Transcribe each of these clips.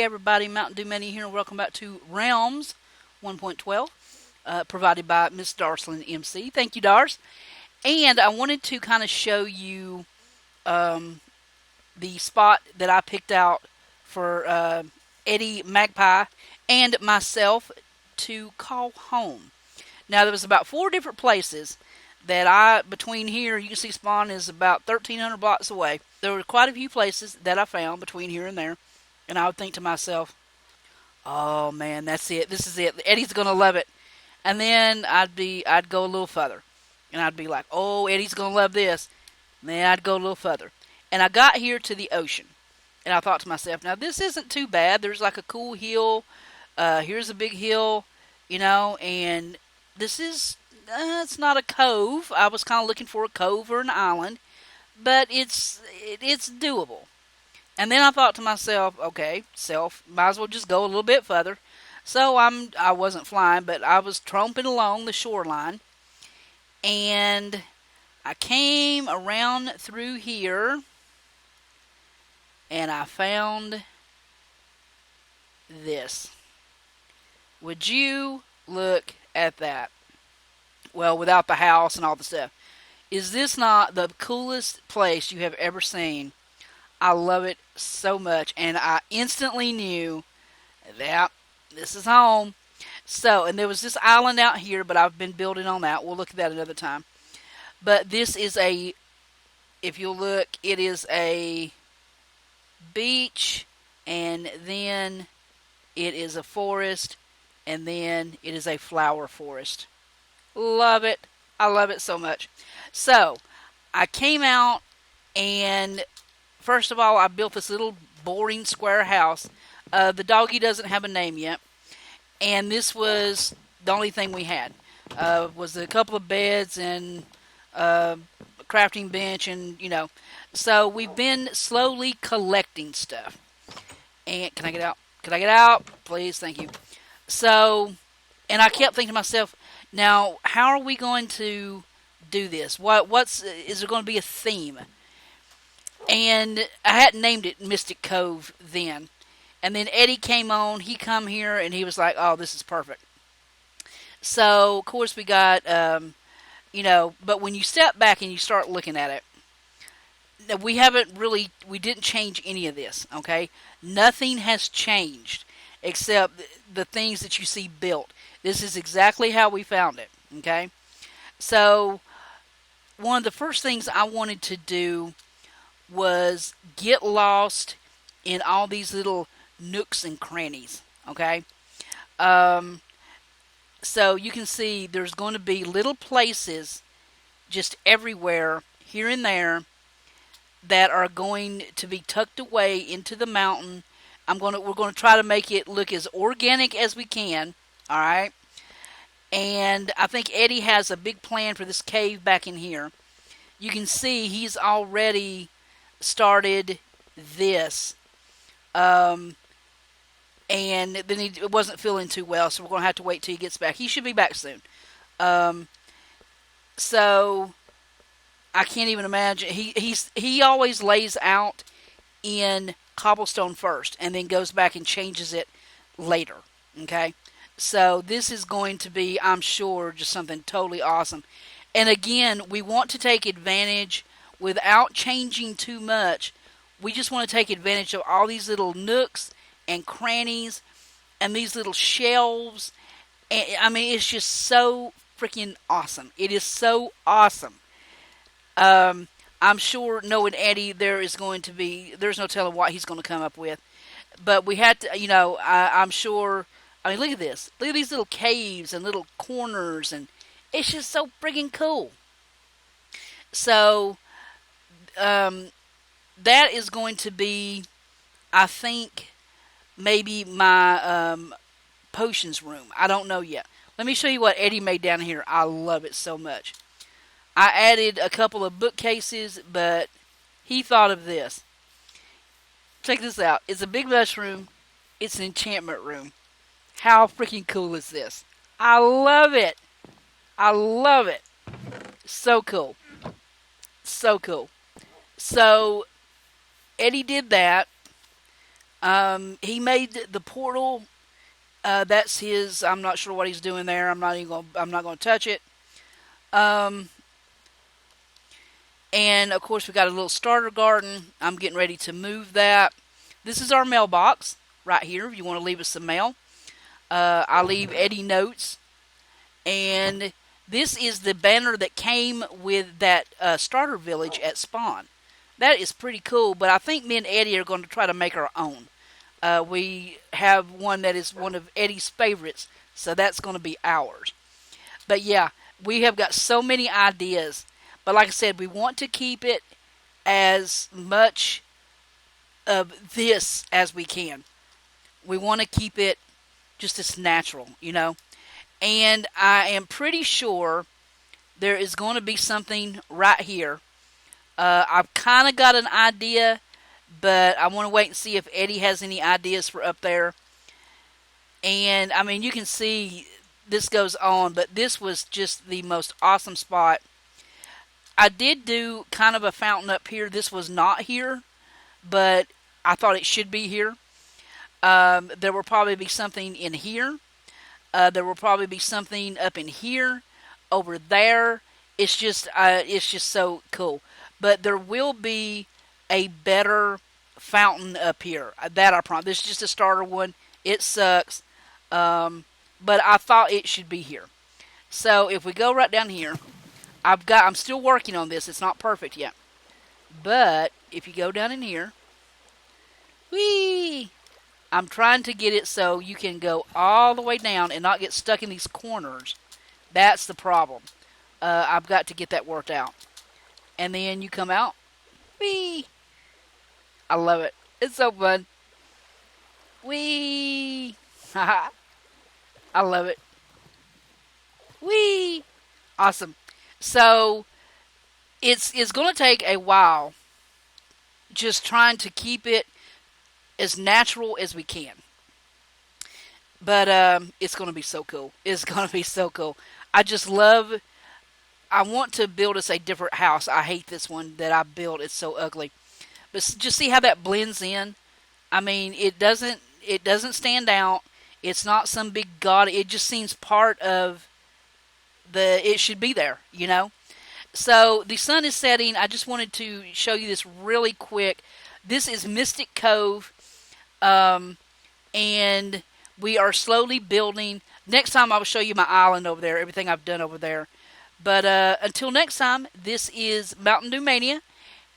Hey everybody, Mntdewmania here, and welcome back to Realms 1.12, provided by Miss Darslyn MC. Thank you, Dars. And I wanted to kind of show you the spot that I picked out for Eddie Magpie and myself to call home. Now, there was about 4 different places that between here, you can see spawn is about 1,300 blocks away. There were quite a few places that I found between here and there. And I would think to myself, oh man, that's it. This is it. Eddie's going to love it. And then I'd go a little further. And I'd be like, oh, Eddie's going to love this. And then I'd go a little further. And I got here to the ocean. And I thought to myself, now this isn't too bad. There's like a cool hill. Here's a big hill, and this is, it's not a cove. I was kind of looking for a cove or an island. But it's doable. And then I thought to myself, okay, might as well just go a little bit further. So I wasn't flying, but I was tromping along the shoreline. And I came around through here. And I found this. Would you look at that? Well, without the house and all the stuff. Is this not the coolest place you have ever seen? I love it so much, and I instantly knew that this is home. So, and there was this island out here, but I've been building on that. We'll look at that another time. But this is if you'll look, it is a beach, and then it is a forest, and then it is a flower forest. Love it. I love it so much. So, I came out, and first of all, I built this little boring square house. The doggy doesn't have a name yet. And this was the only thing we had. Was a couple of beds and a crafting bench and, So we've been slowly collecting stuff. And can I get out? Can I get out? Please, thank you. So, and I kept thinking to myself, now, how are we going to do this? Is there going to be a theme? And I hadn't named it Mystic Cove then. And then Eddie came on. He come here, and he was like, oh, this is perfect. So, of course, we got, but when you step back and you start looking at it, we didn't change any of this, okay? Nothing has changed except the things that you see built. This is exactly how we found it, okay? So, one of the first things I wanted to do was get lost in all these little nooks and crannies, okay? So you can see there's going to be little places just everywhere, here and there, that are going to be tucked away into the mountain. We're going to try to make it look as organic as we can, all right? And I think Eddie has a big plan for this cave back in here. You can see he's already started this. And then it wasn't feeling too well, so we're going to have to wait till he gets back. He should be back soon. So I can't even imagine. He always lays out in cobblestone first and then goes back and changes it later. Okay? So this is going to be, I'm sure, just something totally awesome. And again, we want to take advantage without changing too much. We just want to take advantage of all these little nooks and crannies and these little shelves. And, I mean, it's just so freaking awesome. It is so awesome. I'm sure, knowing Eddie, there's no telling what he's going to come up with. But we had to, I'm sure, look at this. Look at these little caves and little corners, and it's just so freaking cool. So, that is going to be, I think, maybe my potions room. I don't know yet. Let me show you what Eddie made down here. I love it so much. I added a couple of bookcases, but he thought of this. Check this out. It's a big mushroom. It's an enchantment room. How freaking cool is this? I love it. I love it. So cool. So cool. So, Eddie did that. He made the portal. That's his. I'm not sure what he's doing there. I'm not gonna touch it. Um, and of course we got a little starter garden. I'm getting ready to move that. This is our mailbox right here. If you want to leave us some mail, I leave Eddie notes. And this is the banner that came with that starter village at spawn. That is pretty cool. But I think me and Eddie are going to try to make our own. We have one that is one of Eddie's favorites, so that's going to be ours. But yeah, we have got so many ideas. But like I said, we want to keep it as much of this as we can. We want to keep it just as natural, you know. And I am pretty sure there is going to be something right here. I've kind of got an idea, but I want to wait and see if Eddie has any ideas for up there. And, I mean, you can see this goes on, but this was just the most awesome spot. I did do kind of a fountain up here. This was not here, but I thought it should be here. There will probably be something in here. There will probably be something up in here, over there. It's just so cool. But there will be a better fountain up here. That I promise. This is just a starter one. It sucks. But I thought it should be here. So if we go right down here, I'm still working on this. It's not perfect yet. But if you go down in here, whee! I'm trying to get it so you can go all the way down and not get stuck in these corners. That's the problem. I've got to get that worked out. And then you come out. Whee! I love it. It's so fun. Whee! Haha. I love it. Whee! Awesome. So, it's going to take a while just trying to keep it as natural as we can. But it's going to be so cool. It's going to be so cool. I want to build us a different house. I hate this one that I built. It's so ugly. But just see how that blends in. I mean, it doesn't stand out. It's not some big god. It just seems part of it should be there, you know. So the sun is setting. I just wanted to show you this really quick. This is Mystic Cove. And we are slowly building. Next time I will show you my island over there, everything I've done over there. But until next time, this is Mntdewmania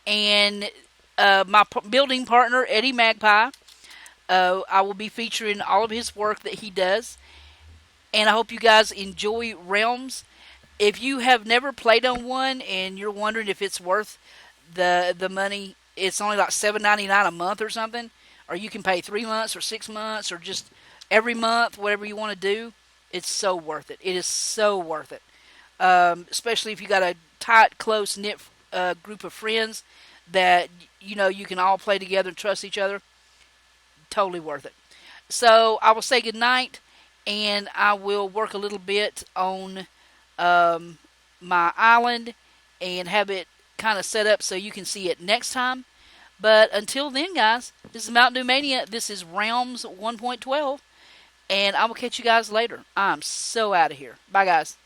and my building partner, Eddie Magpie. I will be featuring all of his work that he does. And I hope you guys enjoy Realms. If you have never played on one and you're wondering if it's worth the money, it's only like $7.99 a month or something. Or you can pay 3 months or 6 months or just every month, whatever you want to do. It's so worth it. It is so worth it. Especially if you got a tight, close-knit group of friends that, you know, you can all play together and trust each other. Totally worth it. So I will say goodnight, and I will work a little bit on my island and have it kind of set up so you can see it next time. But until then, guys, this is Mntdewmania. This is Realms 1.12. And I will catch you guys later. I'm so out of here. Bye, guys.